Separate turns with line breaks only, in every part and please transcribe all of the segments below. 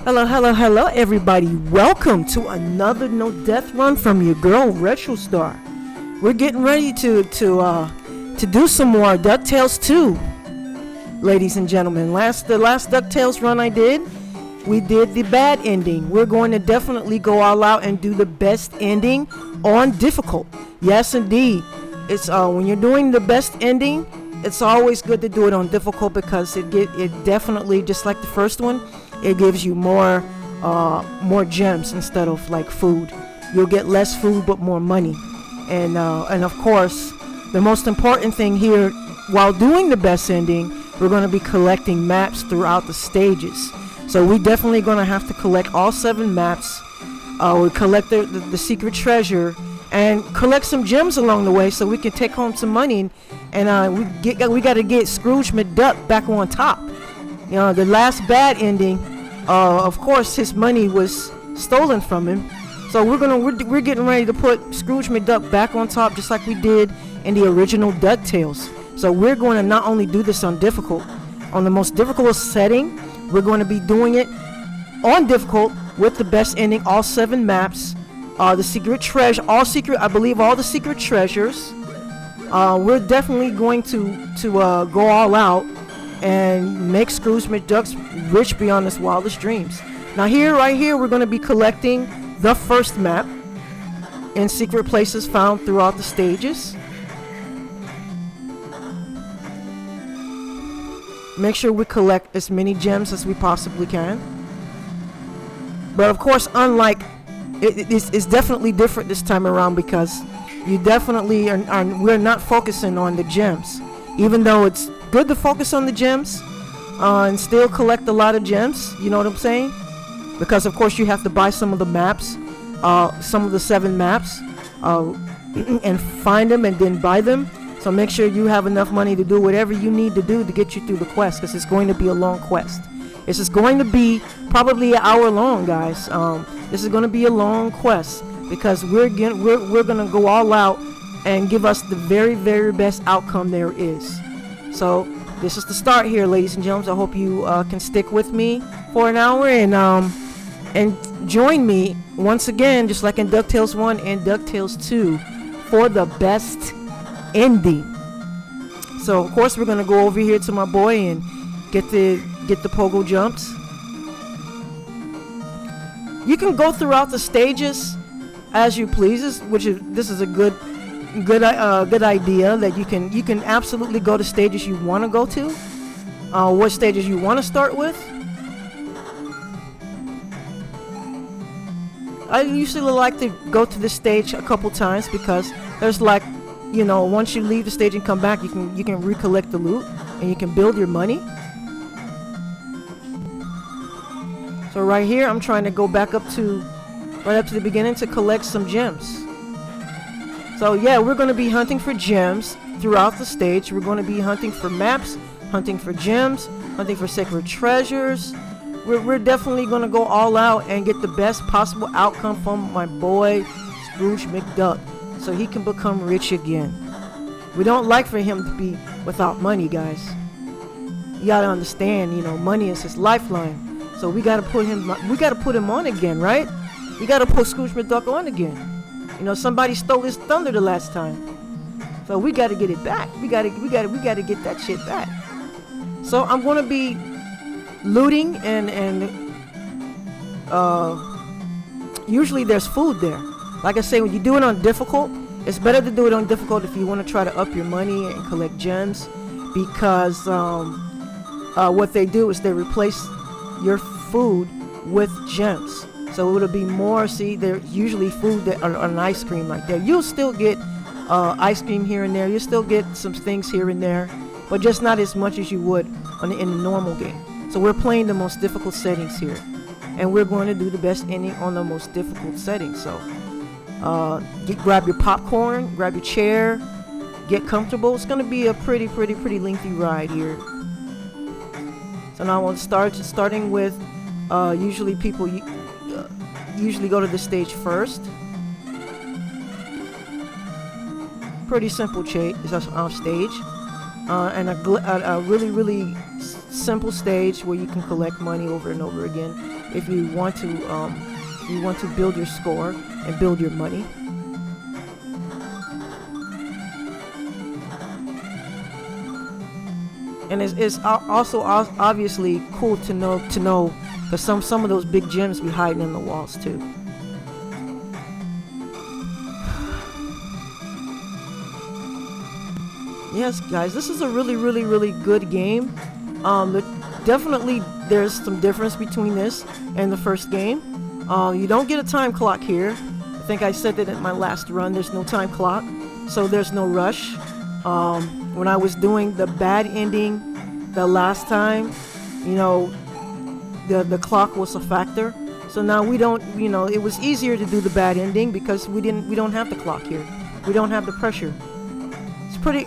Hello, hello, hello, everybody. Welcome to another No Death Run from your girl Retro Star. We're getting ready to do some more Ducktales 2, ladies and gentlemen. The last Ducktales run I did, we did the bad ending. We're going to definitely go all out and do the best ending on difficult. Yes, indeed. It's when you're doing the best ending, it's always good to do it on difficult because it definitely, just like the first one, it gives you more gems instead of like food. You'll get less food but more money. And of course, the most important thing here, while doing the best ending, we're going to be collecting maps throughout the stages. So we definitely going to have to collect all 7 maps. We collect the secret treasure and collect some gems along the way so we can take home some money. And we got to get Scrooge McDuck back on top. You know, the last bad ending, of course, his money was stolen from him. So we're getting ready to put Scrooge McDuck back on top, just like we did in the original Ducktales. So we're going to not only do this on difficult, on the most difficult setting, we're going to be doing it on difficult with the best ending, all 7 maps, the secret treasure, I believe all the secret treasures. We're definitely going to go all out and make Scrooge McDuck's rich beyond his wildest dreams. Now right here, we're going to be collecting the first map in secret places found throughout the stages. Make sure we collect as many gems as we possibly can. But of course, unlike it's definitely different this time around because you definitely we're not focusing on the gems, even though it's good to focus on the gems and still collect a lot of gems. You know what I'm saying? Because of course you have to buy some of the maps, some of the 7 maps, and find them and then buy them. So make sure you have enough money to do whatever you need to do to get you through the quest, because it's going to be a long quest. This is going to be probably an hour long, guys. This is going to be a long quest because we're gonna go all out and give us the very, very best outcome there is. So this is the start here, ladies and gentlemen. I hope you can stick with me for an hour and join me once again, just like in DuckTales 1 and DuckTales 2, for the best ending. So of course we're gonna go over here to my boy and get the pogo jumps. You can go throughout the stages as you please, this is a good idea that you can absolutely go to stages you want to go to, what stages you want to start with. I usually like to go to this stage a couple times because there's like, you know, once you leave the stage and come back, you can recollect the loot and you can build your money. So right here, I'm trying to go back up to the beginning to collect some gems. So yeah, we're going to be hunting for gems throughout the stage. We're going to be hunting for maps, hunting for gems, hunting for sacred treasures. We're definitely going to go all out and get the best possible outcome from my boy Scrooge McDuck, so he can become rich again. We don't like for him to be without money, guys. You gotta understand, you know, money is his lifeline. So we gotta put him on again, right? We gotta put Scrooge McDuck on again. You know, somebody stole his thunder the last time, so we gotta get it back. We gotta get that shit back. So I'm gonna be looting and usually there's food there. Like I say, when you do it on difficult, it's better to do it on difficult if you want to try to up your money and collect gems, because what they do is they replace your food with gems. So it'll be more, see, there's usually food that are on ice cream like that. You'll still get ice cream here and there. You'll still get some things here and there, but just not as much as you would in the normal game. So we're playing the most difficult settings here, and we're going to do the best ending on the most difficult settings. So grab your popcorn, grab your chair, get comfortable. It's going to be a pretty lengthy ride here. So now I'll starting with usually people usually go to the stage first. Pretty simple stage, and a really simple stage where you can collect money over and over again. if you want to build your score and build your money. And it's also obviously cool to know because some of those big gems be hiding in the walls too. Yes, guys, this is a really good game. Definitely there's some difference between this and the first game. You don't get a time clock here. I think I said that in my last run. There's no time clock, so there's no rush. When I was doing the bad ending the last time, the clock was a factor. So now we don't, it was easier to do the bad ending because we don't have the clock here. We don't have the pressure. It's pretty,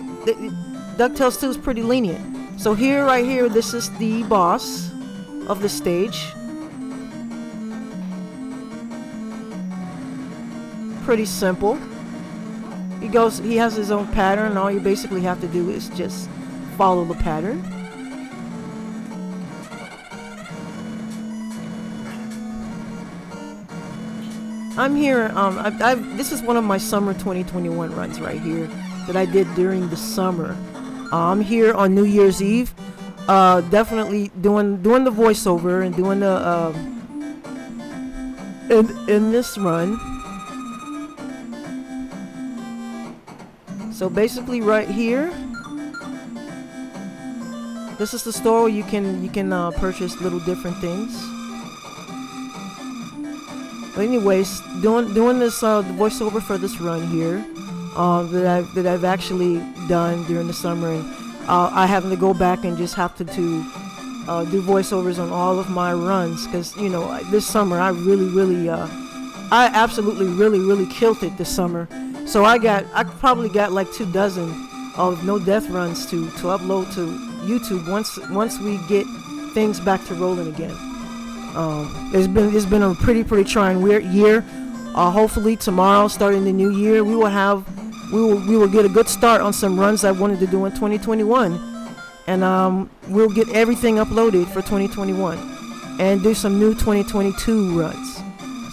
DuckTales 2 is pretty lenient. So right here, this is the boss of the stage. Pretty simple. He has his own pattern, and all you basically have to do is just follow the pattern. I'm here, this is one of my summer 2021 runs right here that I did during the summer. I'm here on New Year's Eve, definitely doing the voiceover and doing the, in this run. So basically right here, this is the store where you can purchase little different things. But anyways, doing this voiceover for this run here, that I've actually done during the summer, and I happen to go back and just have to do voiceovers on all of my runs, because this summer I I absolutely really killed it this summer. So I probably got like 2 dozen of no death runs to upload to YouTube once we get things back to rolling again. It's been a pretty trying year. Hopefully tomorrow, starting the new year, we will get a good start on some runs I wanted to do in 2021, and we'll get everything uploaded for 2021 and do some new 2022 runs.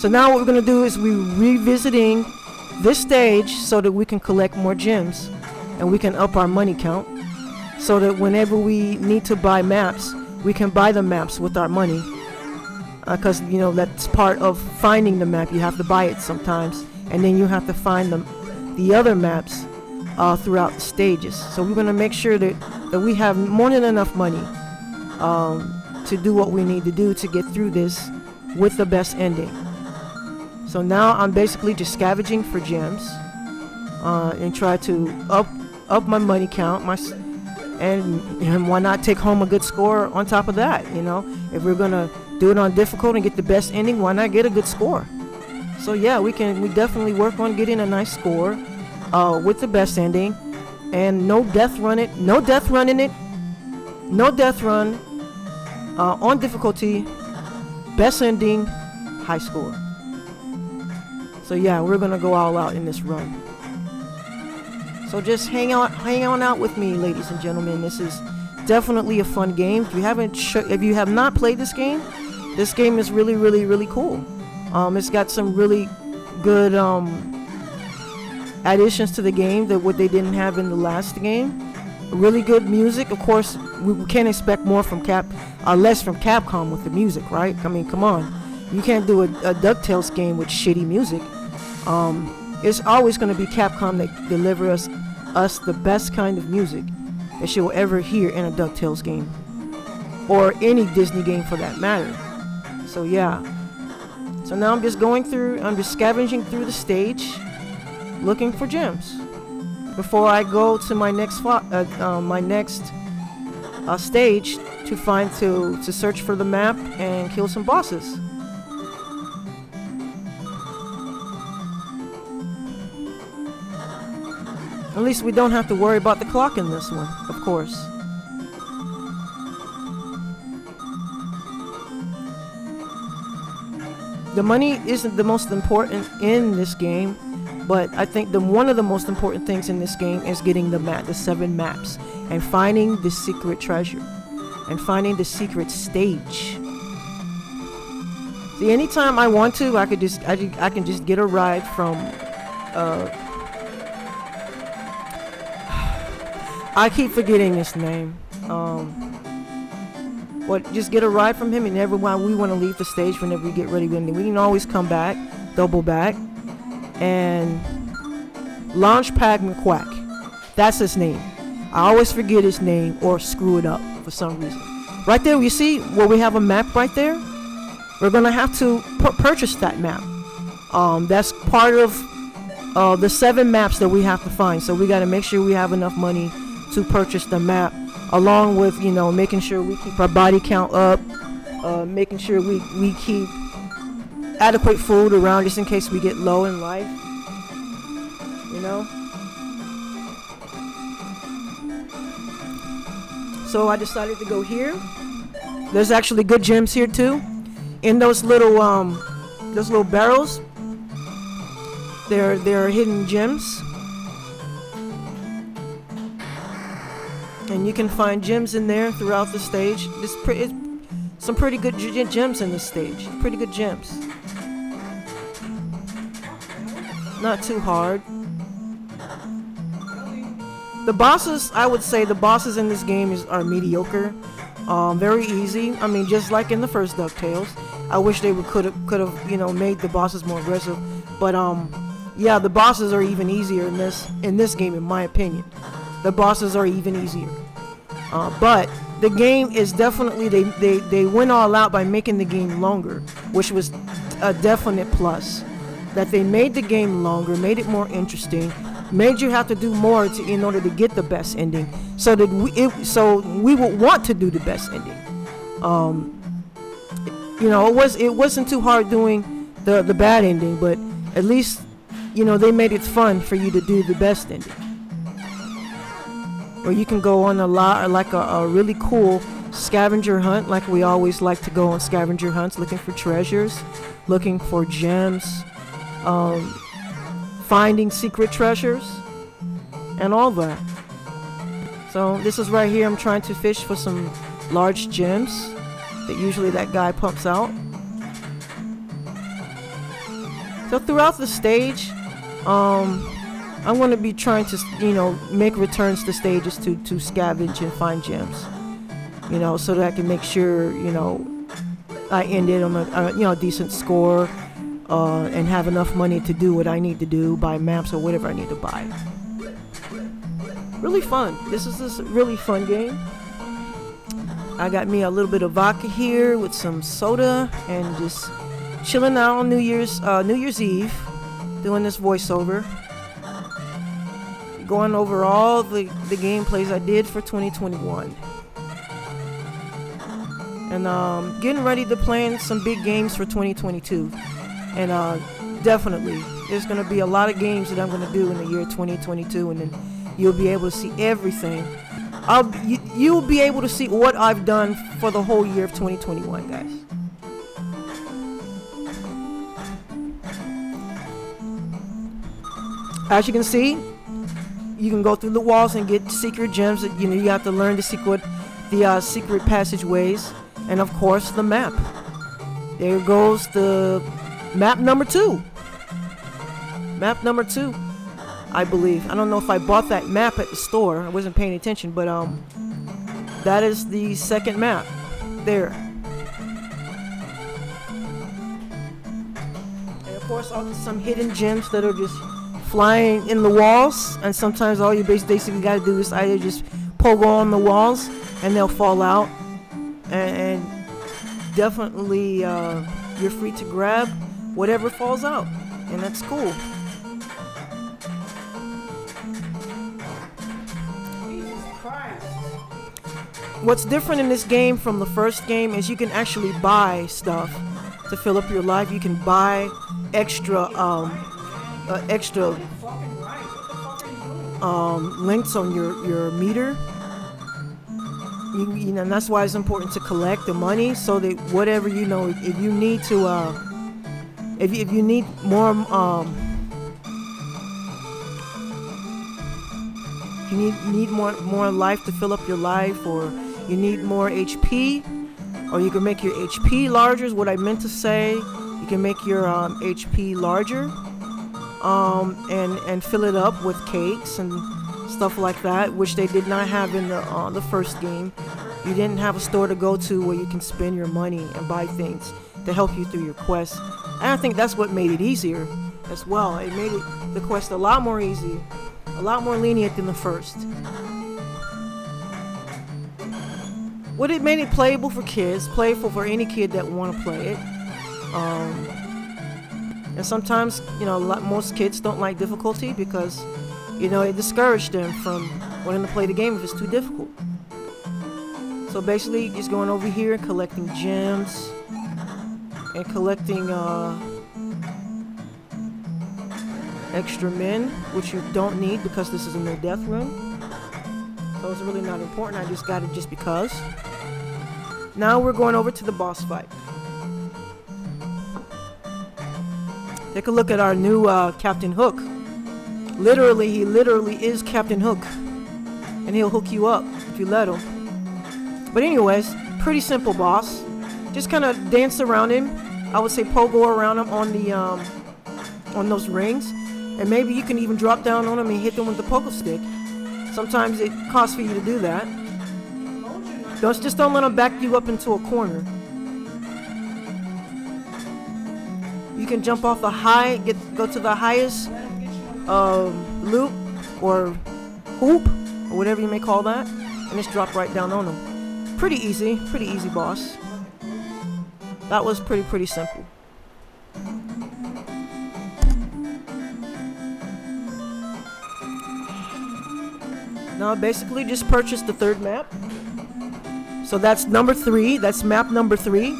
So now what we're gonna do is we're revisiting this stage so that we can collect more gems and we can up our money count, so that whenever we need to buy maps, we can buy the maps with our money. Because that's part of finding the map. You have to buy it sometimes, and then you have to find the other maps throughout the stages. So we're going to make sure that we have more than enough money to do what we need to do to get through this with the best ending. So now I'm basically just scavenging for gems and try to up my money count, and why not take home a good score on top of that? If we're gonna do it on difficult and get the best ending, why not get a good score? So yeah, we definitely work on getting a nice score with the best ending, and no death run on difficulty, best ending, high score. So yeah, we're gonna go all out in this run. So just hang on out with me, ladies and gentlemen. This is definitely a fun game. If you have not played this game is really cool. It's got some really good additions to the game that what they didn't have in the last game. Really good music. Of course, we can't expect more from less from Capcom with the music, right? I mean, come on. You can't do a DuckTales game with shitty music. It's always going to be Capcom that delivers us the best kind of music that you'll ever hear in a DuckTales game, or any Disney game for that matter. So yeah. So now I'm just scavenging through the stage, looking for gems before I go to my next stage to search for the map and kill some bosses. At least we don't have to worry about the clock in this one, of course. The money isn't the most important in this game, but I think one of the most important things in this game is getting the 7 maps, and finding the secret treasure, and finding the secret stage. See, anytime I want to, I can just get a ride from. I keep forgetting his name. Just get a ride from him, and everyone we want to leave the stage whenever we get ready. We can always come back, double back, and Launchpad McQuack. That's his name. I always forget his name or screw it up for some reason. Right there, you see where we have a map right there? We're going to have to purchase that map. That's part of the 7 maps that we have to find. So we got to make sure we have enough money to purchase the map, along with, making sure we keep our body count up, making sure we keep adequate food around just in case we get low in life. So I decided to go here. There's actually good gems here too. In those little barrels, there are hidden gems, and you can find gems in there throughout the stage. It's some pretty good gems in this stage. Pretty good gems. Not too hard. The bosses, I would say the bosses in this game are mediocre. Very easy. I mean, just like in the first Ducktales. I wish they could have made the bosses more aggressive. But yeah, the bosses are even easier in this game, in my opinion. The bosses are even easier. But the game is definitely, they went all out by making the game longer, which was a definite plus. That they made the game longer, made it more interesting, made you have to do more in order to get the best ending, so that we would want to do the best ending. It wasn't too hard doing the bad ending, but at least they made it fun for you to do the best ending. Or you can go on a really cool scavenger hunt, like we always like to go on scavenger hunts, looking for treasures, looking for gems, finding secret treasures, and all that. So this is right here. I'm trying to fish for some large gems that usually that guy pumps out. So throughout the stage, I'm going to be trying to, make returns to stages to scavenge and find gems, so that I can make sure, I ended on a decent score, and have enough money to do what I need to do, buy maps or whatever I need to buy. Really fun. This is a really fun game. I got me a little bit of vodka here with some soda and just chilling out on New Year's Eve, doing this voiceover, going over all the gameplays I did for 2021, and getting ready to plan some big games for 2022. And definitely, there's going to be a lot of games that I'm going to do in the year 2022, and then you'll be able to see everything. You'll be able to see what I've done for the whole year of 2021, guys. As you can see, you can go through the walls and get secret gems. You have to learn the secret passageways, and of course the map. There goes the map number 2. Map number 2, I believe. I don't know if I bought that map at the store. I wasn't paying attention, but that is the second map. There. And of course, some hidden gems that are just flying in the walls, and sometimes all you basically got to do is either just pogo on the walls and they'll fall out, and definitely you're free to grab whatever falls out, and that's cool. Jesus Christ. What's different in this game from the first game is you can actually buy stuff to fill up your life. You can buy extra links on your meter. And that's why it's important to collect the money, so that whatever if you need to if you need more you need more life to fill up your life, or you need more HP, Or you can make your HP larger is what I meant to say. You can make your HP larger and fill it up with cakes and stuff like that, which they did not have in the first game. You didn't have a store to go to where you can spend your money and buy things to help you through your quest. And I think that's what made it easier as well. It made the quest a lot more easy, a lot more lenient than the first. What it made it playable for kids, playable for any kid that want to play it. And sometimes, most kids don't like difficulty because, it discouraged them from wanting to play the game if it's too difficult. So basically, just going over here and collecting gems and collecting extra men, which you don't need because this is a no death room. So it's really not important. I just got it just because. Now we're going over to the boss fight. Take a look at our new Captain Hook. He literally is Captain Hook. And he'll hook you up if you let him. But anyways, pretty simple boss. Just kind of dance around him. I would say pogo around him on the on those rings. And maybe you can even drop down on him and hit them with the pogo stick. Sometimes it costs for you to do that. Just don't let him back you up into a corner. You can jump off the go to the highest loop or hoop or whatever you may call that, and just drop right down on him. Pretty easy boss. That was pretty simple. Now basically just purchase the third map. So that's number 3. That's map number 3.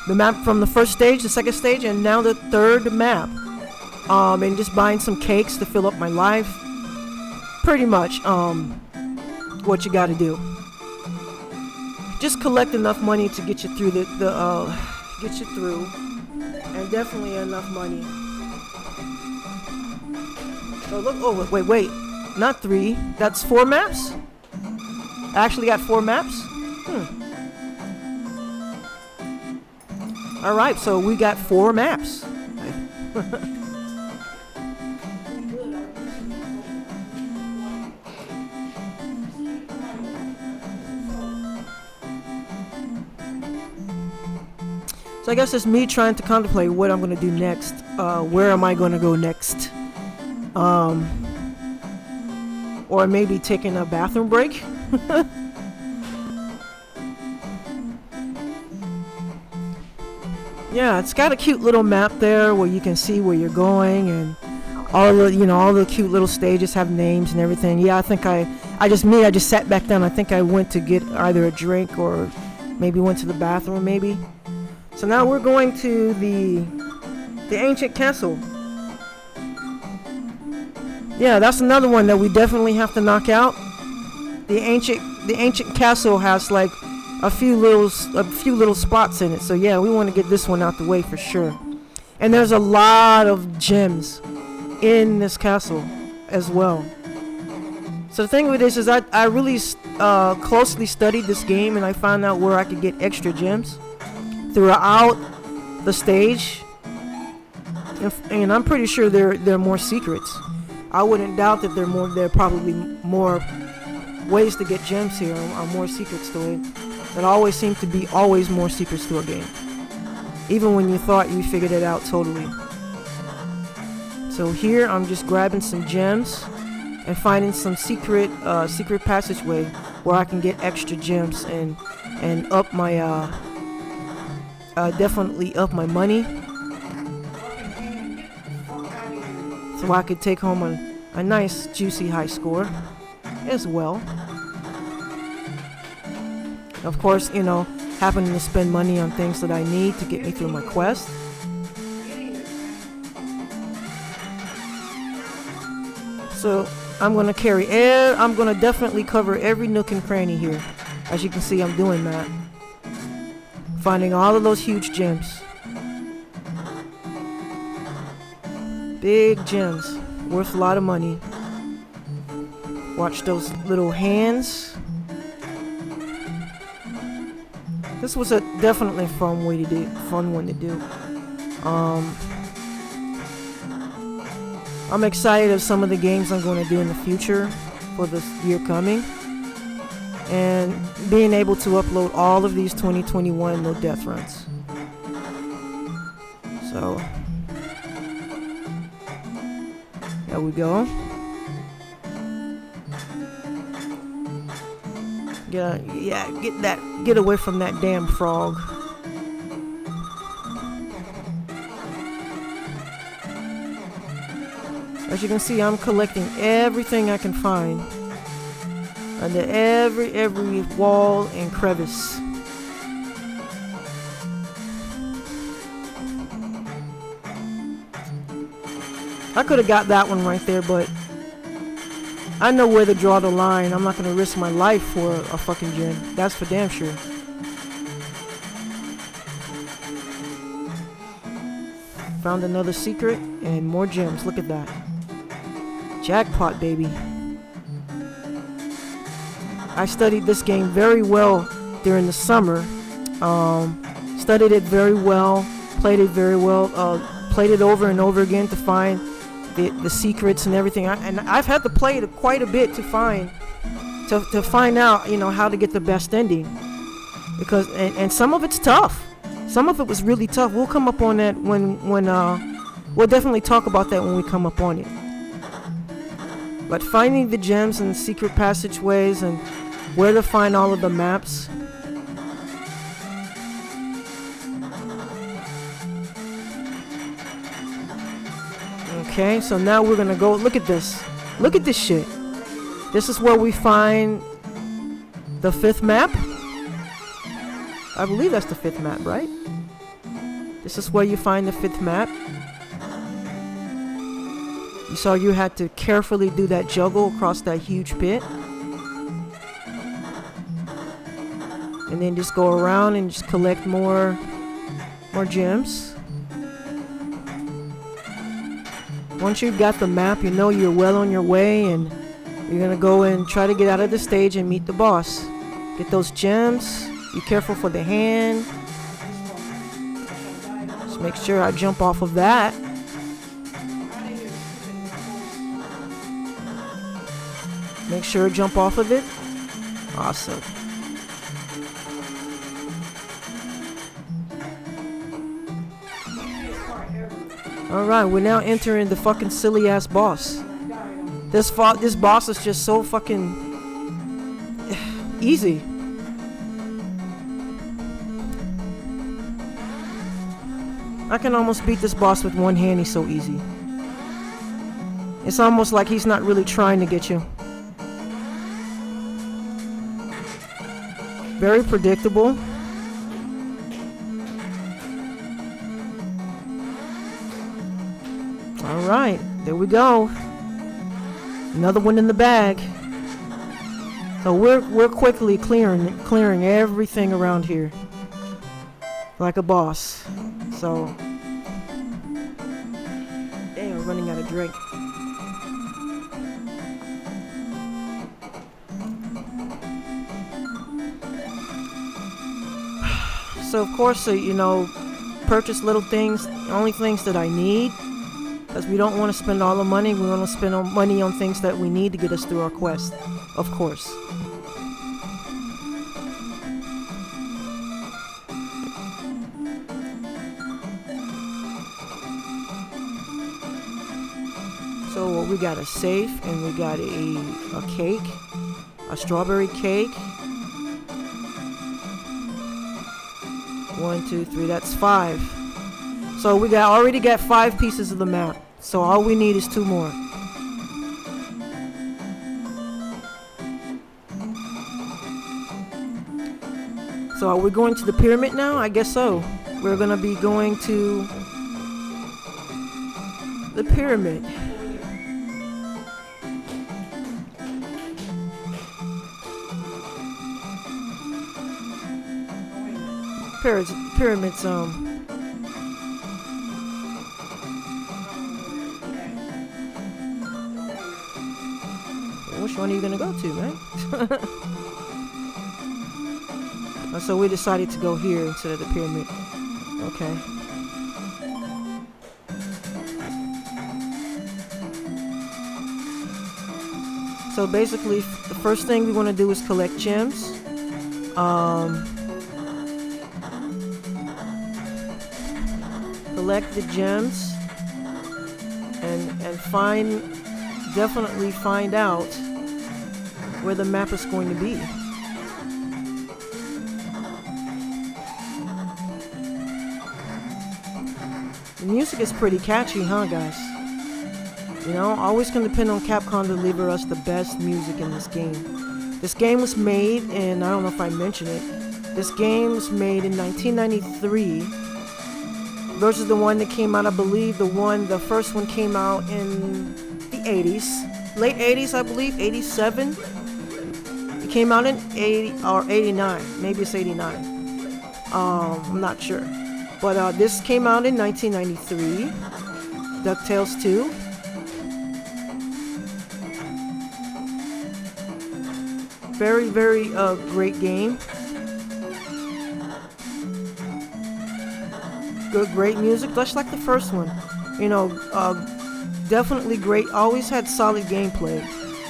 The map from the first stage, the second stage, and now the third map. And just buying some cakes to fill up my life. Pretty much what you got to do. Just collect enough money to get you through and definitely enough money. So look. Oh wait. Not 3. That's 4 maps. I actually got 4 maps. Alright, so we got 4 maps. So I guess it's me trying to contemplate what I'm going to do next. Where am I going to go next? Or maybe taking a bathroom break. Yeah, it's got a cute little map there where you can see where you're going, and all the cute little stages have names and everything. Yeah, I think I just sat back down. I think I went to get either a drink or maybe went to the bathroom maybe. So now we're going to the ancient castle. Yeah, that's another one that we definitely have to knock out. The ancient castle has like a few little spots in it. So yeah, we want to get this one out the way for sure. And there's a lot of gems in this castle as well. So the thing with this is I really closely studied this game, and I found out where I could get extra gems throughout the stage. And I'm pretty sure there are more secrets. I wouldn't doubt that there are probably more ways to get gems here, or more secrets to it. There always seem to be more secrets to a game, even when you thought you figured it out totally. So here I'm just grabbing some gems and finding some secret passageway where I can get extra gems and up my definitely up my money, so I could take home a nice juicy high score as well. Of course, happening to spend money on things that I need to get me through my quest. So I'm gonna I'm gonna definitely cover every nook and cranny here. As you can see, I'm doing that. Finding all of those huge gems. Big gems, worth a lot of money. Watch those little hands. This was a definitely fun one to do. I'm excited of some of the games I'm going to do in the future for this year coming, and being able to upload all of these 2021 no death runs. So there we go. Get away from that damn frog. As you can see, I'm collecting everything I can find under every wall and crevice. I could have got that one right there, but I know where to draw the line. I'm not going to risk my life for a fucking gem. That's for damn sure. Found another secret and more gems. Look at that. Jackpot, baby. I studied this game very well during the summer. Studied it very well. Played it very well. Played it over and over again to find the secrets and everything. And I've had to play it quite a bit to find out, you know, how to get the best ending. Because and some of it's tough. Some of it was really tough. We'll come up on that when we'll definitely talk about that when we come up on it. But finding the gems and secret passageways and where to find all of the maps. Okay, so now we're gonna go, look at this. Look at this shit. This is where we find the 5th map. I believe that's the 5th map, right? This is where you find the 5th map. You saw you had to carefully do that juggle across that huge pit. And then just go around and just collect more gems. Once you've got the map, you know you're well on your way, and you're gonna go and try to get out of the stage and meet the boss. Get those gems. Be careful for the hand. Just make sure I jump off of that. Make sure to jump off of it. Awesome. Alright, we're now entering the fucking silly ass boss. This boss is just so fucking easy. I can almost beat this boss with one hand, he's so easy. It's almost like he's not really trying to get you. Very predictable. Alright, there we go. Another one in the bag. So we're quickly clearing everything around here. Like a boss. So damn, we're running out of drink. So of course, you know, purchase little things, only things that I need. Because we don't want to spend all the money. We want to spend money on things that we need to get us through our quest. Of course. So we got a safe, and we got a cake. A strawberry cake. 1, 2, 3, that's 5. So we already got 5 pieces of the map. So all we need is 2 more. So are we going to the pyramid now? I guess so. We're gonna be going to the pyramid. Pyramid zone. Which one are you gonna go to, man? So we decided to go here instead of the pyramid. Okay. So basically, the first thing we want to do is collect gems. Collect the gems and definitely find out where the map is going to be. The music is pretty catchy, huh, guys? You know, always can depend on Capcom to deliver us the best music in this game. This game was made, and I don't know if I mentioned it, this game was made in 1993 versus the one that came out, I believe, the first one came out in the 80s. Late 80s, I believe, 87. It came out in 80 or 89. Maybe it's 89. I'm not sure. But this came out in 1993. Ducktales 2. Very, very great game. Great music, just like the first one. You know, definitely great. Always had solid gameplay.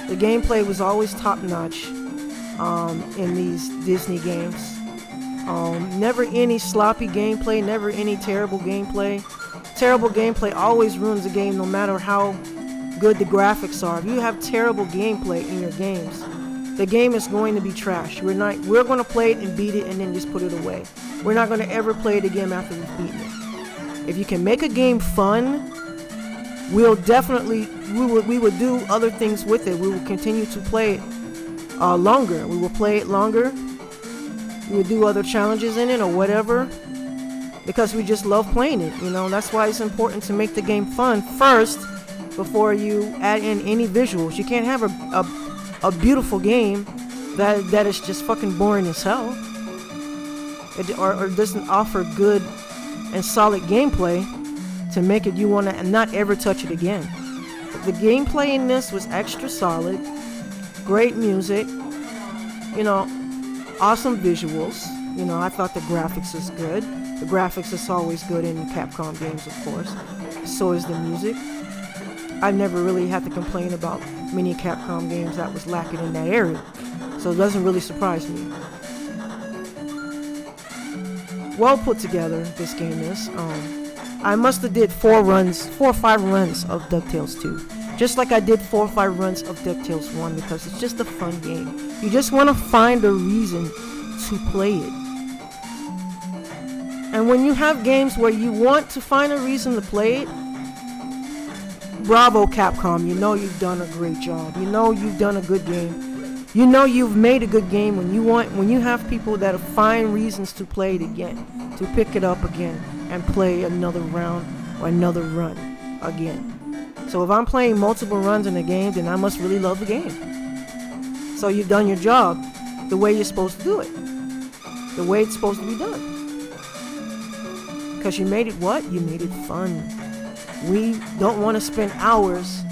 The gameplay was always top notch in these Disney games. Never any sloppy gameplay, never any terrible gameplay. Terrible gameplay always ruins a game, no matter how good the graphics are. If you have terrible gameplay in your games, the game is going to be trash. We're going to play it and beat it and then just put it away. We're not going to ever play it again after we've beaten it. If you can make a game fun, we will do other things with it. We will continue to play it longer. We will play it longer. We will do other challenges in it or whatever, because we just love playing it. You know, that's why it's important to make the game fun first before you add in any visuals. You can't have a beautiful game that is just fucking boring as hell, or doesn't offer good and solid gameplay to make it you want to not ever touch it again. The gameplay in this was extra solid, great music, you know, awesome visuals. You know, I thought the graphics was good. The graphics is always good in Capcom games, of course. So is the music. I never really had to complain about many Capcom games that was lacking in that area. So it doesn't really surprise me. Well put together, this game is. I must have did 4 or 5 runs of DuckTales 2. Just like I did 4 or 5 runs of DuckTales 1, because it's just a fun game. You just want to find a reason to play it. And when you have games where you want to find a reason to play it, bravo Capcom, you know you've done a great job. You know you've done a good game. You know you've made a good game when you have people that find reasons to play it again, to pick it up again and play another round or another run again. So if I'm playing multiple runs in a game, then I must really love the game. So you've done your job the way you're supposed to do it, the way it's supposed to be done. Because you made it what? You made it fun. We don't want to spend hours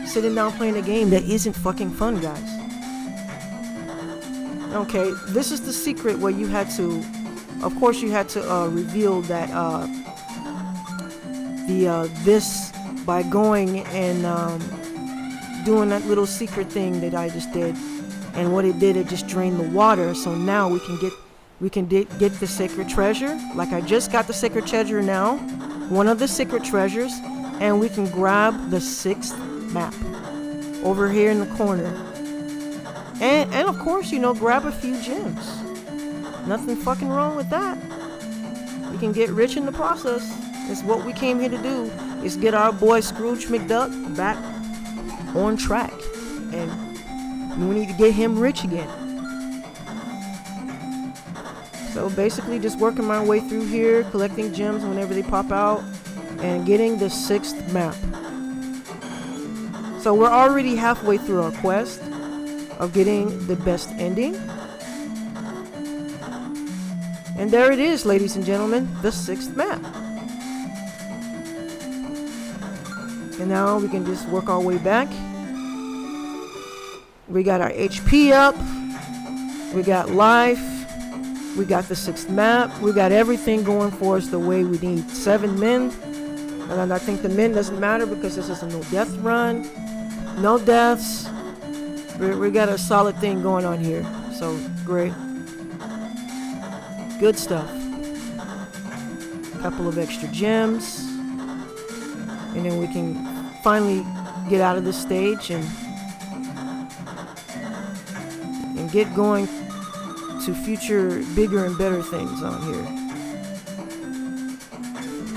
sitting down playing a game that isn't fucking fun, guys. Okay, this is the secret where you had to, of course you had to reveal that this by going and doing that little secret thing that I just did. And what it did, it just drained the water. So now we can get the sacred treasure. Like I just got the sacred treasure now, one of the secret treasures, and we can grab the 6th map over here in the corner. And of course, you know, grab a few gems. Nothing fucking wrong with that. We can get rich in the process. It's what we came here to do, is get our boy Scrooge McDuck back on track. And we need to get him rich again. So basically just working my way through here, collecting gems whenever they pop out, and getting the 6th map. So we're already halfway through our quest of getting the best ending. And there it is, ladies and gentlemen, the 6th map. And now we can just work our way back. We got our HP up. We got life. We got the 6th map. We got everything going for us the way we need. 7 men. And I think the men doesn't matter because this is a no death run. No deaths. We got a solid thing going on here. So, great. Good stuff. Couple of extra gems. And then we can finally get out of this stage and get going to future bigger and better things on here.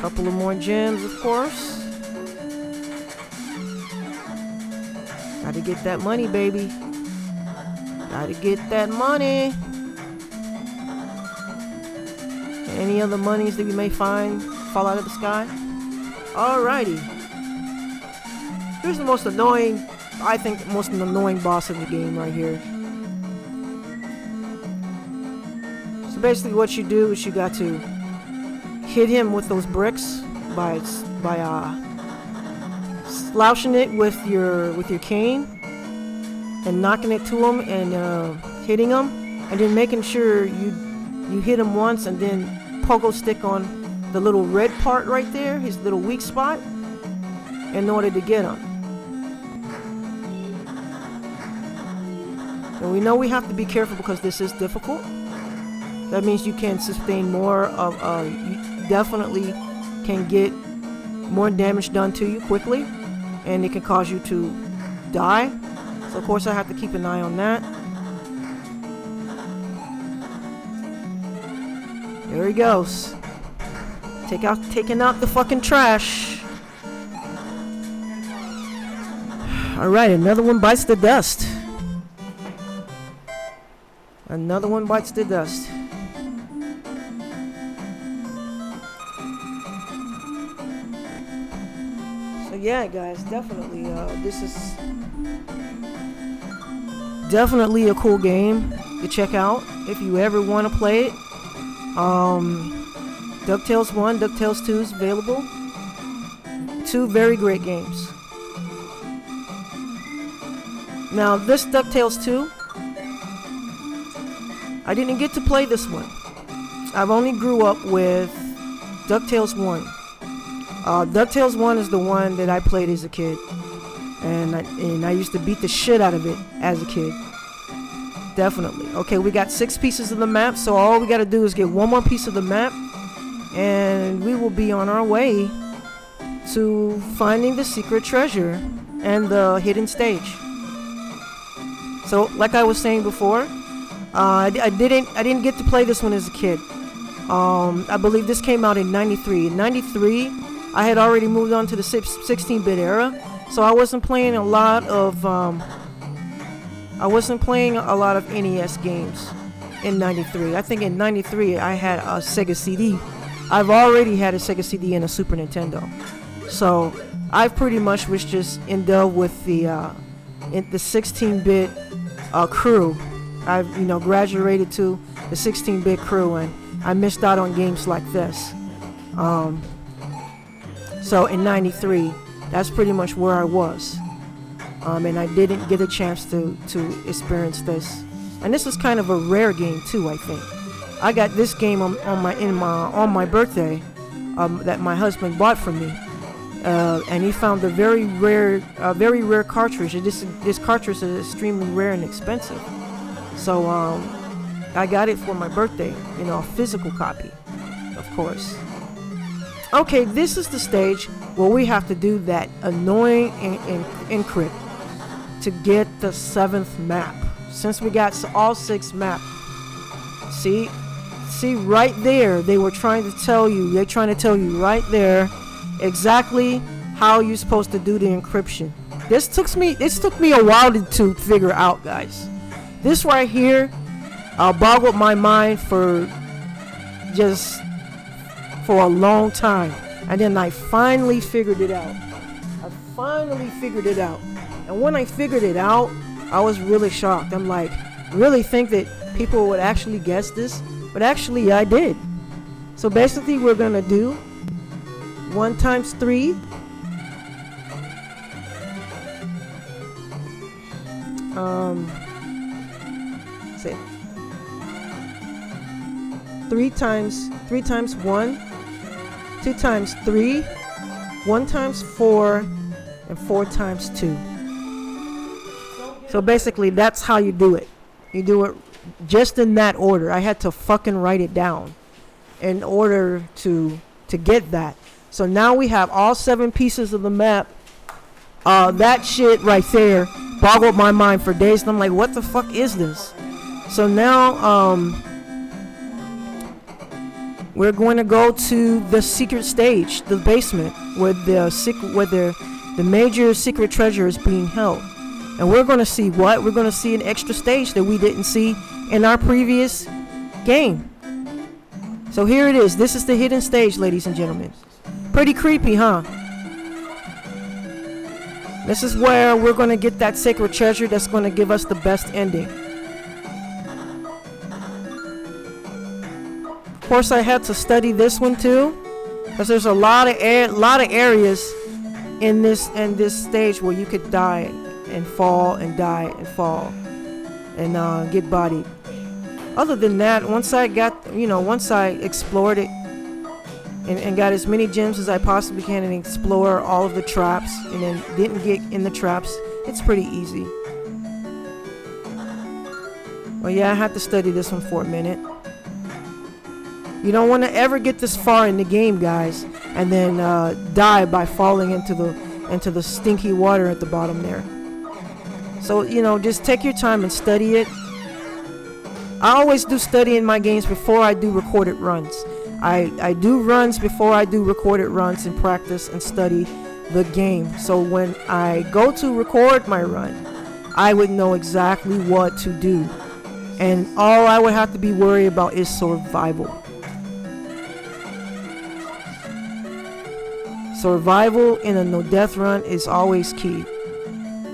Couple of more gems, of course. Gotta get that money, baby. Gotta get that money. Any other monies that we may find fall out of the sky? Alrighty. Here's the most annoying, I think, the most annoying boss in the game right here. So basically what you do is you got to hit him with those bricks by slouching it with your cane and knocking it to him and hitting him, and then making sure you hit him once and then pogo stick on the little red part right there, his little weak spot, in order to get him. And we know we have to be careful because this is difficult. That means you can sustain more of, you definitely can get more damage done to you quickly, and it can cause you to die. So of course I have to keep an eye on that. There he goes. Taking out the fucking trash. Alright, another one bites the dust. Another one bites the dust. So yeah, guys, definitely, this is definitely a cool game to check out if you ever want to play it. Ducktales 1, Ducktales 2 is available. 2 very great games. Now this Ducktales 2, I didn't get to play this one. I've only grew up with Ducktales 1. Ducktales 1 is the one that I played as a kid. And I used to beat the shit out of it as a kid. Definitely. Okay, we got 6 pieces of the map, so all we gotta do is get one more piece of the map, and we will be on our way to finding the secret treasure and the hidden stage. So, like I was saying before, I didn't get to play this one as a kid. I believe this came out in '93. In '93, I had already moved on to the 16-bit era, so I wasn't playing a lot of NES games in '93. I think in '93 I had a Sega CD. I've already had a Sega CD and a Super Nintendo, so I pretty much was just indulged with the 16-bit crew. I've graduated to the 16-bit crew, and I missed out on games like this. So in '93, that's pretty much where I was. And I didn't get a chance to experience this. And this is kind of a rare game too, I think. I got this game on my birthday that my husband bought for me, and he found a very rare cartridge. This cartridge is extremely rare and expensive, so I got it for my birthday. A physical copy, of course. Okay, this is the stage where we have to do that annoying encrypt to get the 7th map. Since we got all 6 maps, see right there, they're trying to tell you right there exactly how you're supposed to do the encryption. This took me a while to figure out, guys. This right here boggled my mind for a long time, and then I finally figured it out. And when I figured it out, I was really shocked. I'm like, really think that people would actually guess this? But actually, I did. So basically, we're gonna do 1 times 3. Say 3 times 1, 2 times 3, 1 times 4, and 4 times 2. So basically that's how you do it. You do it just in that order. I had to fucking write it down in order to get that. So now we have all 7 pieces of the map. That shit right there boggled my mind for days, and I'm like, what the fuck is this? So now we're going to go to the secret stage, the basement, where the major secret treasure is being held. And we're going to see what? We're going to see an extra stage that we didn't see in our previous game. So here it is. This is the hidden stage, ladies and gentlemen. Pretty creepy, huh? This is where we're going to get that sacred treasure that's going to give us the best ending. Of course, I had to study this one too, because there's a lot of areas in this stage where you could die and fall and die and fall and get bodied. Other than that, once I explored it and got as many gems as I possibly can and explore all of the traps and then didn't get in the traps, it's pretty easy. Well, yeah, I had to study this one for a minute. You don't want to ever get this far in the game, guys, and then die by falling into the stinky water at the bottom there. So, just take your time and study it. I always do study in my games before I do recorded runs. I do runs before I do recorded runs and practice and study the game. So when I go to record my run, I would know exactly what to do. And all I would have to be worried about is survival. Survival in a no-death run is always key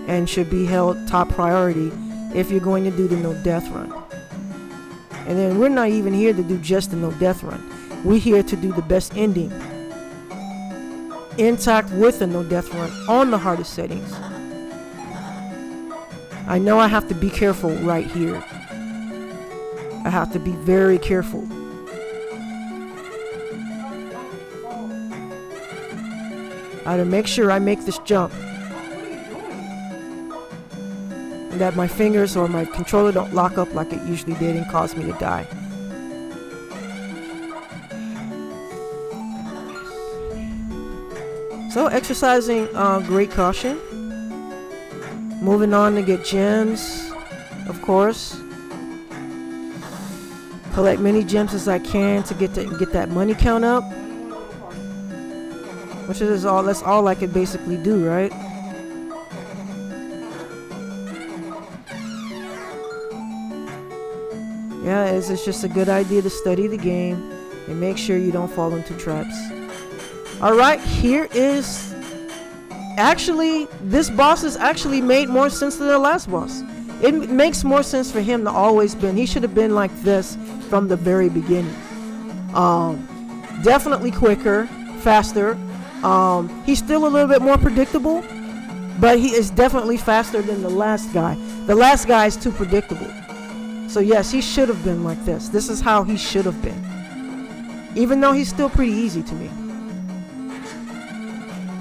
and should be held top priority if you're going to do the no-death run. And then we're not even here to do just the no-death run. We're here to do the best ending, intact with a no-death run on the hardest settings. I know I have to be careful right here. I have to be very careful. I have to make sure I make this jump, and that my fingers or my controller don't lock up like it usually did and cause me to die. So exercising great caution. Moving on to get gems, of course. Collect many gems as I can to get that money count up. Which is all. That's all I could basically do, right? Yeah, it's just a good idea to study the game and make sure you don't fall into traps. Alright, here is... Actually, this boss has actually made more sense than the last boss. It makes more sense for him to always been... He should have been like this from the very beginning. Definitely quicker, faster. He's still a little bit more predictable, but he is definitely faster than the last guy. The last guy is too predictable. So yes, he should have been like this. This is how he should have been. Even though he's still pretty easy to me.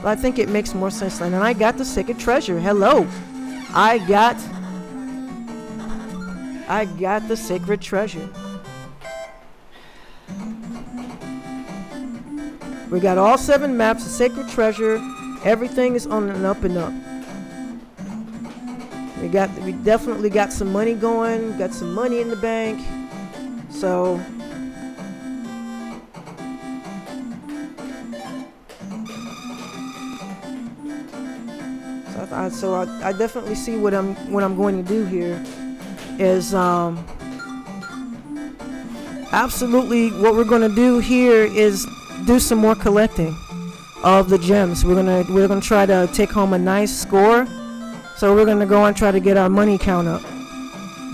But I think it makes more sense. And I got the secret treasure. Hello. I got the secret treasure. We got all 7 maps, the sacred treasure. Everything is on an up and up. We definitely got some money going. Got some money in the bank. So I definitely see what I'm going to do here is absolutely what we're going to do here is do some more collecting of the gems. We're gonna try to take home a nice score. So we're gonna go and try to get our money count up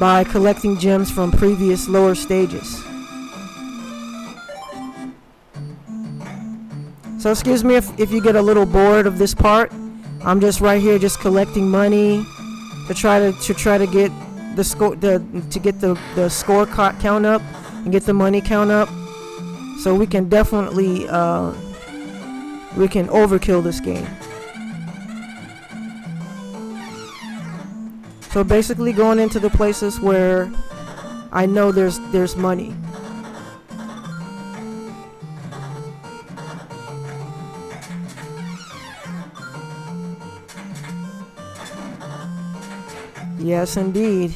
by collecting gems from previous lower stages. So excuse me if you get a little bored of this part. I'm just right here just collecting money to try to get the score the score count up and get the money count up, so we can definitely we can overkill this game. So basically going into the places where I know there's money. Yes, indeed.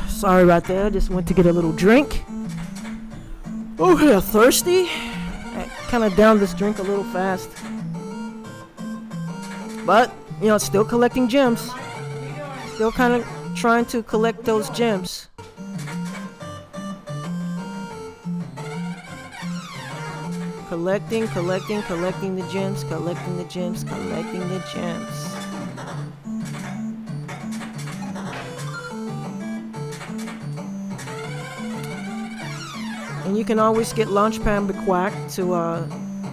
Sorry about that. I just went to get a little drink. Oh, yeah, thirsty. I kind of downed this drink a little fast. But, you know, still collecting gems. Still kind of trying to collect those gems. Collecting the gems, collecting the gems, collecting the gems. And you can always get Launchpad McQuack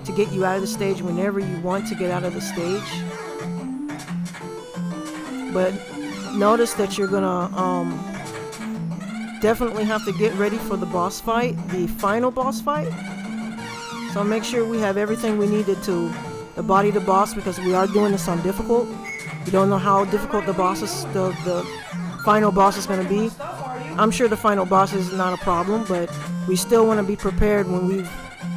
to get you out of the stage whenever you want to get out of the stage. But notice that you're gonna definitely have to get ready for the boss fight, the final boss fight. So make sure we have everything we needed to body the boss, because we are doing this on difficult. You don't know how difficult the final boss is going to be. I'm sure the final boss is not a problem, but we still want to be prepared when we've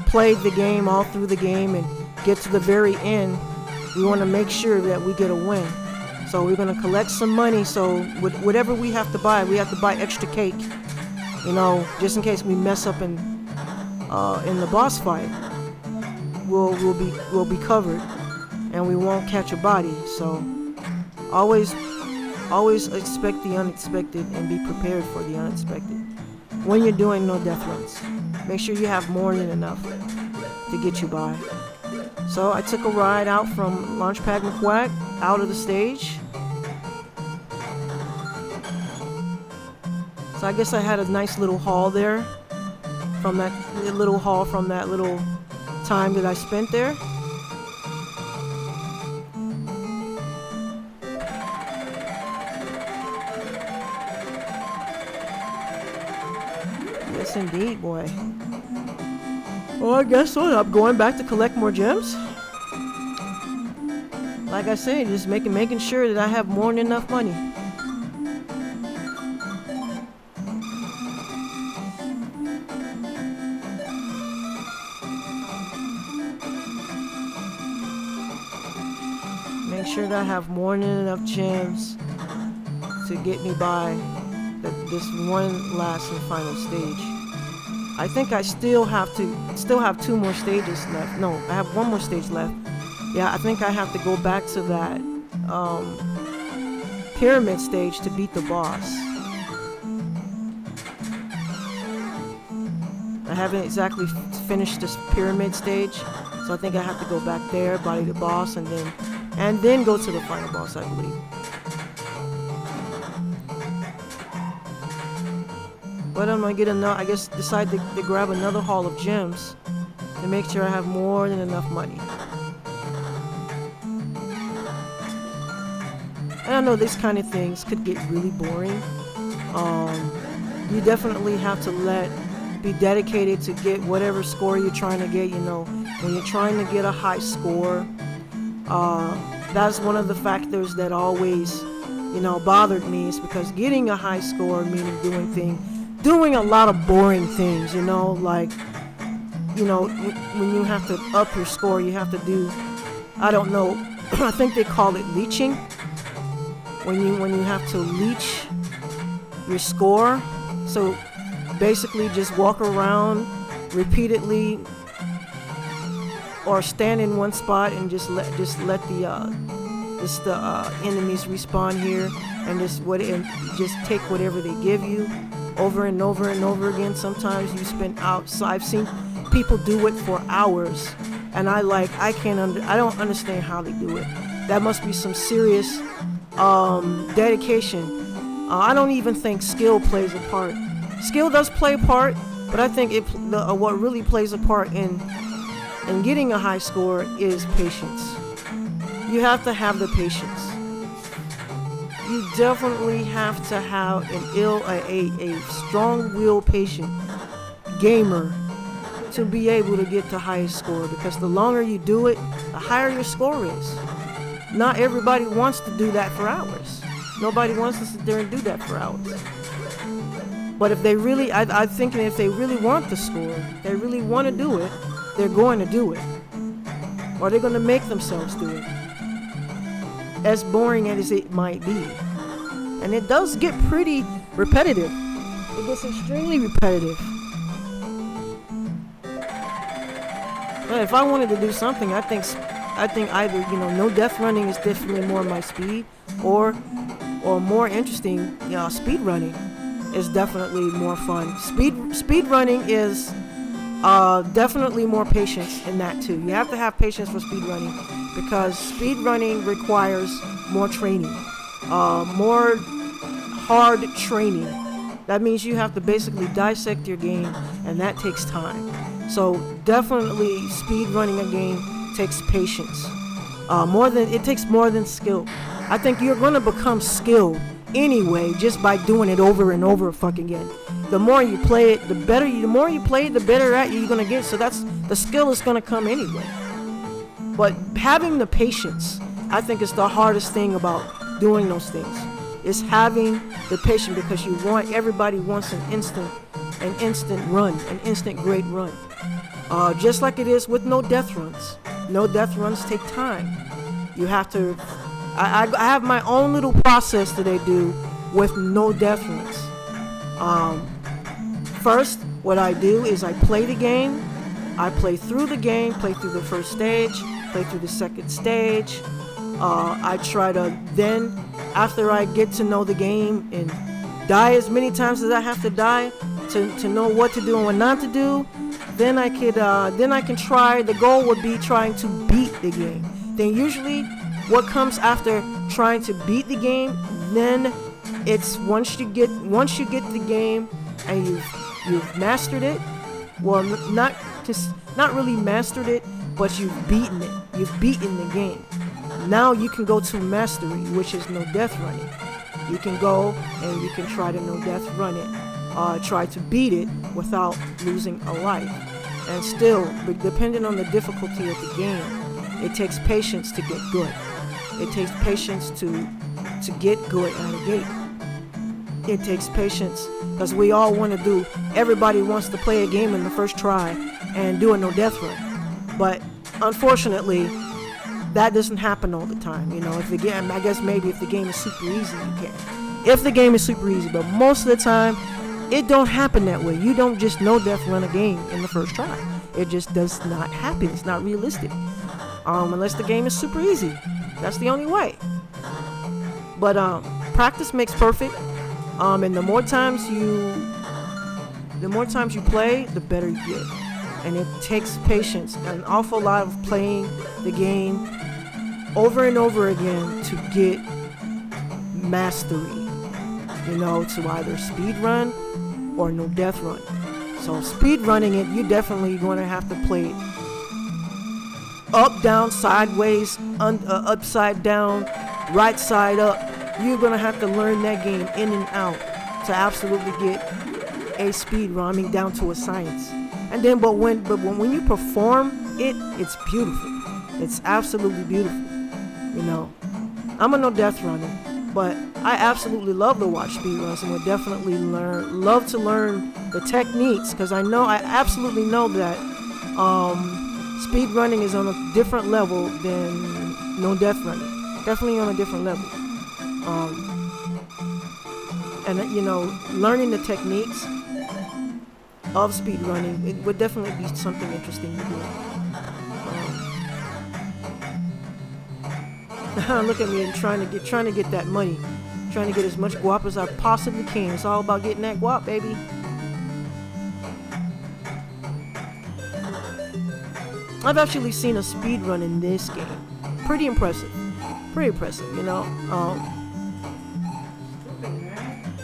played the game all through the game and get to the very end. We want to make sure that we get a win. So we're going to collect some money. So whatever we have to buy extra cake, you know, just in case we mess up in the boss fight. We'll be covered, and we won't catch a body. So always expect the unexpected and be prepared for the unexpected when you're doing no death runs. Make sure you have more than enough to get you by. So I took a ride out from Launchpad McQuack out of the stage. So I guess I had a nice little haul there from that little time that I spent there. Yes, indeed, boy. Well, I guess so. I'm going back to collect more gems. Like I said, just making sure that I have more than enough money. Make sure that I have more than enough gems to get me by this one last and final stage. I think I still have 2 more stages left. No, I have 1 more stage left. Yeah, I think I have to go back to that pyramid stage to beat the boss. I haven't exactly finished this pyramid stage, so I think I have to go back there, body the boss, and then go to the final boss, I believe. But I'm gonna decide to grab another haul of gems to make sure I have more than enough money. And I know these kind of things could get really boring. You definitely have to be dedicated to get whatever score you're trying to get. You know, when you're trying to get a high score, that's one of the factors that always, bothered me, is because getting a high score meaning doing a lot of boring things, like, when you have to up your score, you have to do, I don't know, I think they call it leeching. When you have to leech your score, so basically just walk around repeatedly or stand in one spot and just let the enemies respawn here, and just take whatever they give you over and over and over again. Sometimes you spend out. So I've seen people do it for hours and I don't understand how they do it. That must be some serious dedication. I don't even think skill plays a part. Skill does play a part, but I think what really plays a part in getting a high score is patience. You have to have the patience. You definitely have to have a strong-willed, patient gamer to be able to get the highest score, because the longer you do it, the higher your score is. Not everybody wants to do that for hours. Nobody wants to sit there and do that for hours. But if they really, I'm thinking if they really want the score, they really want to do it, they're going to do it. Or they're going to make themselves do it. As boring as it might be. And it does get pretty repetitive. It gets extremely repetitive. But if I wanted to do something, I think either, no death running is definitely more my speed, or more interesting, speed running is definitely more fun. Speed running is definitely more patience in that too. You have to have patience for speed running, because speed running requires more training, more hard training. That means you have to basically dissect your game, and that takes time. So definitely speed running a game takes patience. It takes more than skill. I think you're gonna become skilled anyway just by doing it over and over fucking again. The more you play it, the more you play it, the better at you're gonna get. So the skill is gonna come anyway. But having the patience, I think, is the hardest thing about doing those things. Is having the patience, because everybody wants an instant run, an instant great run. Just like it is with no death runs. No death runs take time. You have to. I have my own little process that I do with no death runs. First, what I do is I play the game. I play through the game, play through the first stage, play through the second stage. I try to then, after I get to know the game and die as many times as I have to die to know what to do and what not to do, then I can try. The goal would be trying to beat the game. Then usually, what comes after trying to beat the game, then it's once you get the game and you've mastered it. Well, not really mastered it, but you've beaten it. You've beaten the game. Now you can go to mastery, which is no death running. You can go and you can try to no death run it. Try to beat it without losing a life. And still, depending on the difficulty of the game, it takes patience to get good. It takes patience to get good out of the gate. It takes patience, because we all want to do. Everybody wants to play a game in the first try and do a no death run. But unfortunately, that doesn't happen all the time. If the game, I guess maybe if the game is super easy, you can. If the game is super easy, but most of the time, it don't happen that way. You don't just no death run a game in the first try. It just does not happen. It's not realistic. Unless the game is super easy. That's the only way. But practice makes perfect. And the more times you play, the better you get. And it takes patience, an awful lot of playing the game over and over again to get mastery. To either speed run or no death run. So speed running it, you're definitely going to have to play it up, down, sideways, upside down, right side up. You're going to have to learn that game in and out to absolutely get a speed run, down to a science. And then, but when you perform it, it's beautiful. It's absolutely beautiful. I'm a no death runner, but I absolutely love to watch speed runs, and would definitely love to learn the techniques, because I absolutely know that speed running is on a different level than no death running. Definitely on a different level. And learning the techniques of speed running, it would definitely be something interesting to do. Look at me, and trying to get that money, trying to get as much guap as I possibly can. It's all about getting that guap, baby. I've actually seen a speed run in this game. Pretty impressive. Pretty impressive, you know.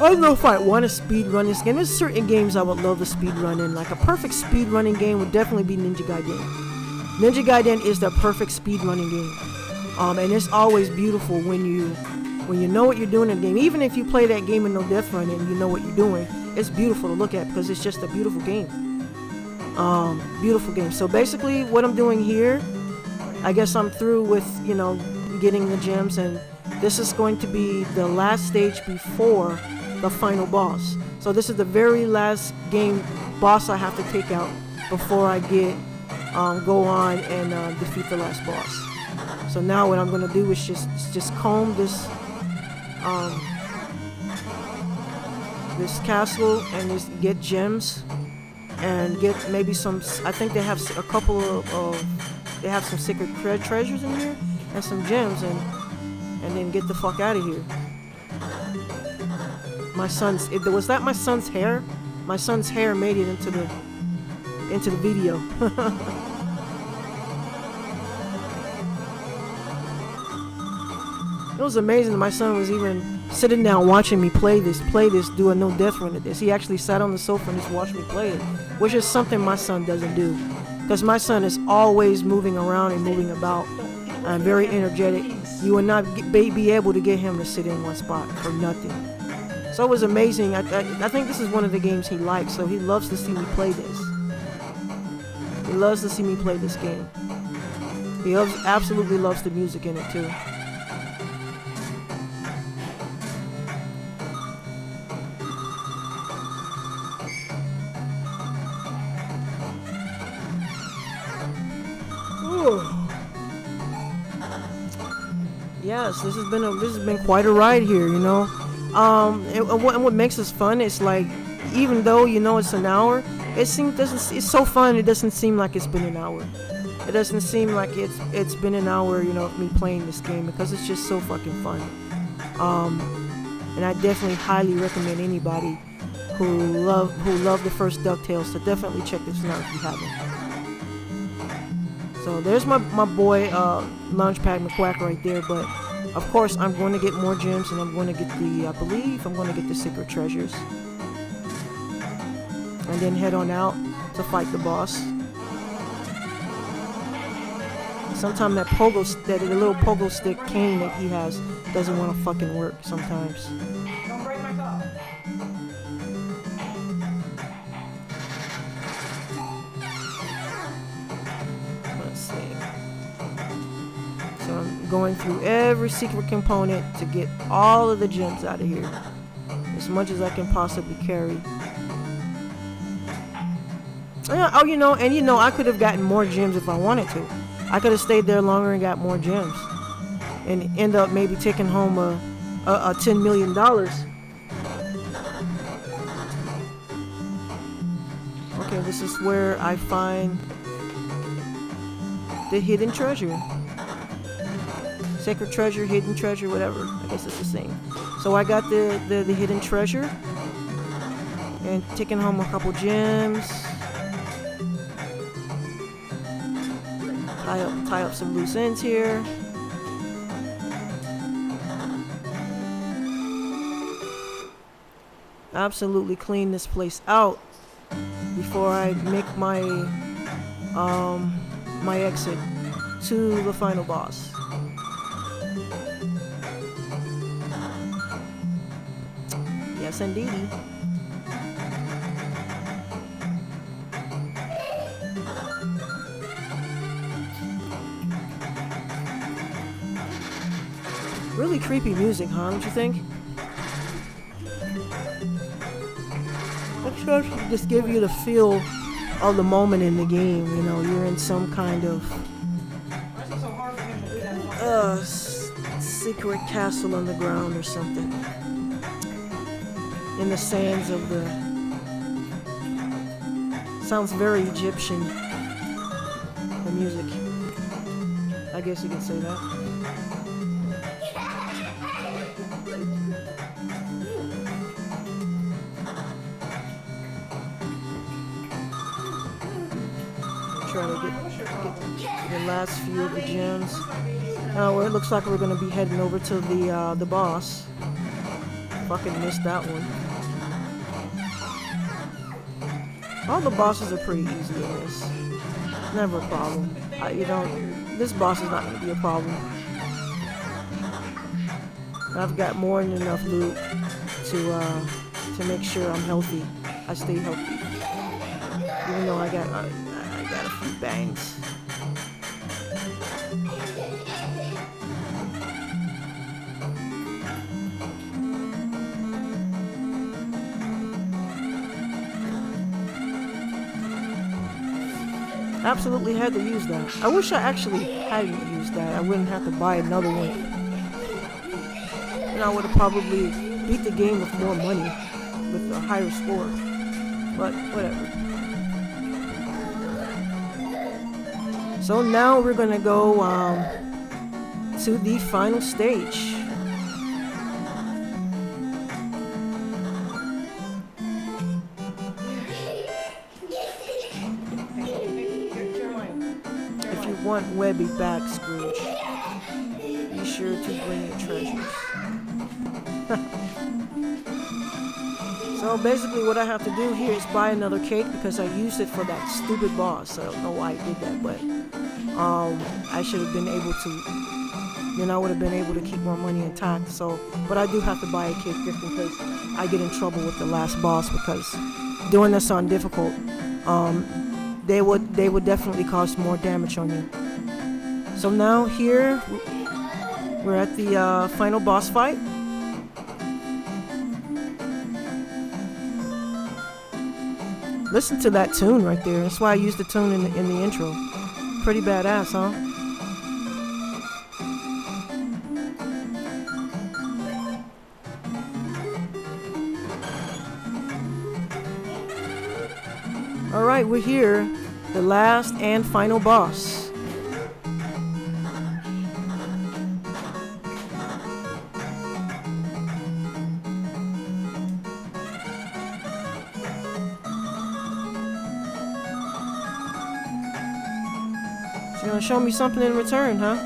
I don't know if I want to speed run this game. There's certain games I would love to speed run in. Like a perfect speed running game would definitely be Ninja Gaiden. Ninja Gaiden is the perfect speed running game. And it's always beautiful when you know what you're doing in the game. Even if you play that game in no death run and you know what you're doing, it's beautiful to look at because it's just a beautiful game. Beautiful game. So basically what I'm doing here, I guess I'm through with, you know, getting the gems, and this is going to be the last stage before the final boss. So this is the very last game boss I have to take out before I go on and defeat the last boss. So now what I'm gonna do is just comb this this castle and just get gems and get maybe some. I think they have a couple of they have some secret treasures in here and some gems, and then get the fuck out of here. My son's was that my son's hair? My son's hair made it into the video. It was amazing that my son was even sitting down watching me play this, do a no death run of this. He actually sat on the sofa and just watched me play it, which is something my son doesn't do. Because my son is always moving around and moving about and very energetic. You will not be able to get him to sit in one spot for nothing. So it was amazing. I think this is one of the games he likes, so he loves to see me play this. He loves to see me play this game. He absolutely loves the music in it too. Yes, this has been quite a ride here, you know. And what makes this fun is like, even though you know it's an hour, it's so fun. It doesn't seem like it's been an hour. It doesn't seem like it's been an hour, you know, of me playing this game, because it's just so fucking fun. And I definitely highly recommend anybody who love the first Ducktales to definitely check this out if you haven't. So there's my boy Launchpad McQuack right there, but of course I'm going to get more gems, and I'm going to get I believe I'm going to get the secret treasures, and then head on out to fight the boss. Sometimes that little pogo stick cane that he has doesn't want to fucking work sometimes.
Don't break my cup.
Let's see. So I'm going through every secret component to get all of the gems out of here, as much as I can possibly carry. Oh, you know, I could have gotten more gems if I wanted to. I could have stayed there longer and got more gems, and end up maybe taking home a $10 million. Okay, this is where I find the hidden treasure. Sacred treasure, hidden treasure, whatever. I guess it's the same. So I got the hidden treasure and taking home a couple gems. Tie up some loose ends here. Absolutely clean this place out before I make my my exit to the final boss. Yes, indeed. Really creepy music, huh? Don't you think? It should just give you the feel of the moment in the game. You know, you're in some kind of secret castle underground or something, in the sands of the. Sounds very Egyptian. The music. I guess you could say that. the last few of the gems. Now it looks like we're gonna be heading over to the boss. Fucking missed that one. All the bosses are pretty easy in this. Never a problem. This boss is not gonna be a problem. I've got more than enough loot to make sure I'm healthy. I stay healthy, even though I got a few bangs. Absolutely had to use that. I wish I actually hadn't used that. I wouldn't have to buy another one. And I would have probably beat the game with more money, with a higher score. But whatever. So now we're gonna go to the final stage. Want Webby back, Scrooge. Be sure to bring your treasures. So basically what I have to do here is buy another cake because I used it for that stupid boss. I don't know why I did that, but I should have been able to, then I would have been able to keep more money intact. So, but I do have to buy a cake just in case I get in trouble with the last boss, because doing this on difficult, they would definitely cause more damage on you. So now here we're at the final boss fight. Listen to that tune right there. That's why I used the tune in the intro. Pretty badass, huh? Alright, we're here. The last and final boss. So you're gonna show me something in return, huh?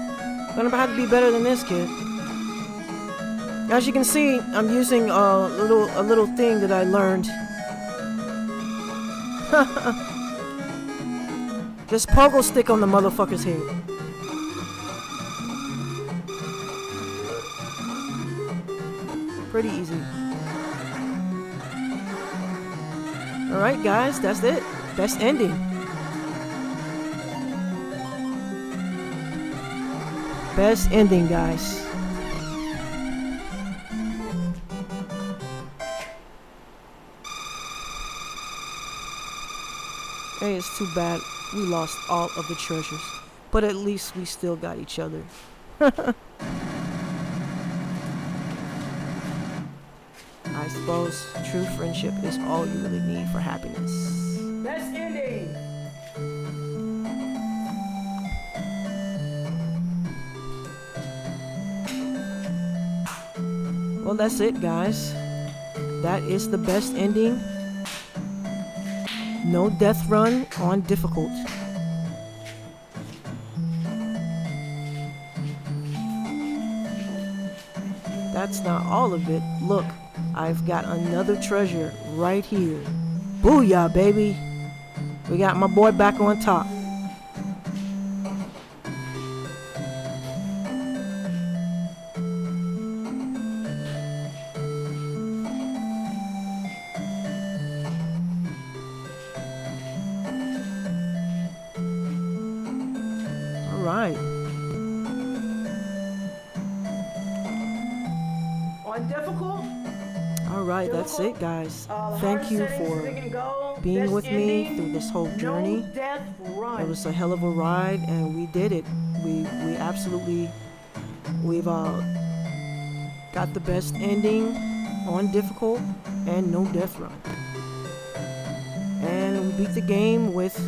Gonna have to be better than this, kid. As you can see, I'm using a little thing that I learned. Just pogo stick on the motherfucker's head. Pretty easy. Alright guys, that's it. Best ending. Best ending, guys. Hey, it's too bad we lost all of the treasures, but at least we still got each other. I suppose true friendship is all you really need for happiness.
Best ending!
Well, that's it, guys. That is the best ending. No death run on difficult. That's not all of it. Look, I've got another treasure right here. Booyah, baby. We got my boy back on top. Alright.
On difficult?
Alright, that's it, guys. Thank you for being with me through this whole journey. It was a hell of a ride, and we did it. We've got the best ending on difficult and no death run. And we beat the game with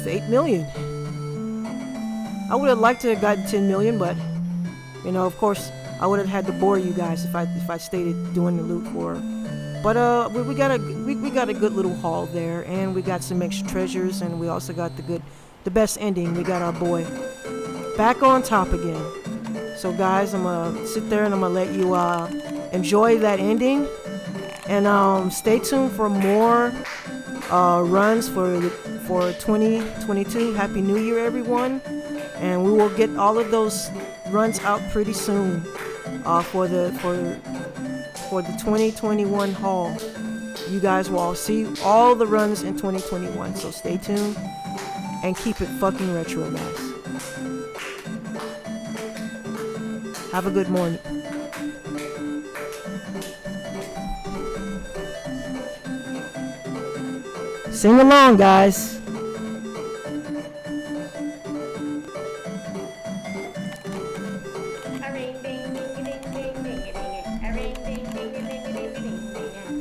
8 million. I would have liked to have gotten 10 million, but you know, of course, I would have had to bore you guys if I stayed doing the loot for. But we got a good little haul there, and we got some extra treasures, and we also got the the best ending. We got our boy back on top again. So guys, I'm gonna sit there and I'm gonna let you enjoy that ending, and stay tuned for more runs for 2022. Happy New Year, everyone! And we will get all of those runs out pretty soon for the 2021 haul. You guys will all see all the runs in 2021. So stay tuned and keep it fucking retro, guys. Have a good morning. Sing along, guys.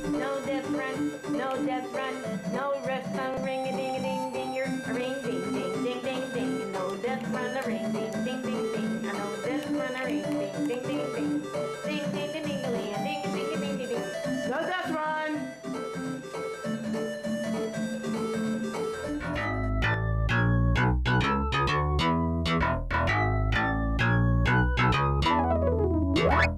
No death run, no death run, no rest on ring a ding a ding ding, a ring ding ding ding ding ding, no death run a ring ding ding ding ding, no death run a ring ding ding ding ding, ding ding ding ding ding ding ding ding ding ding.
No death run.
What?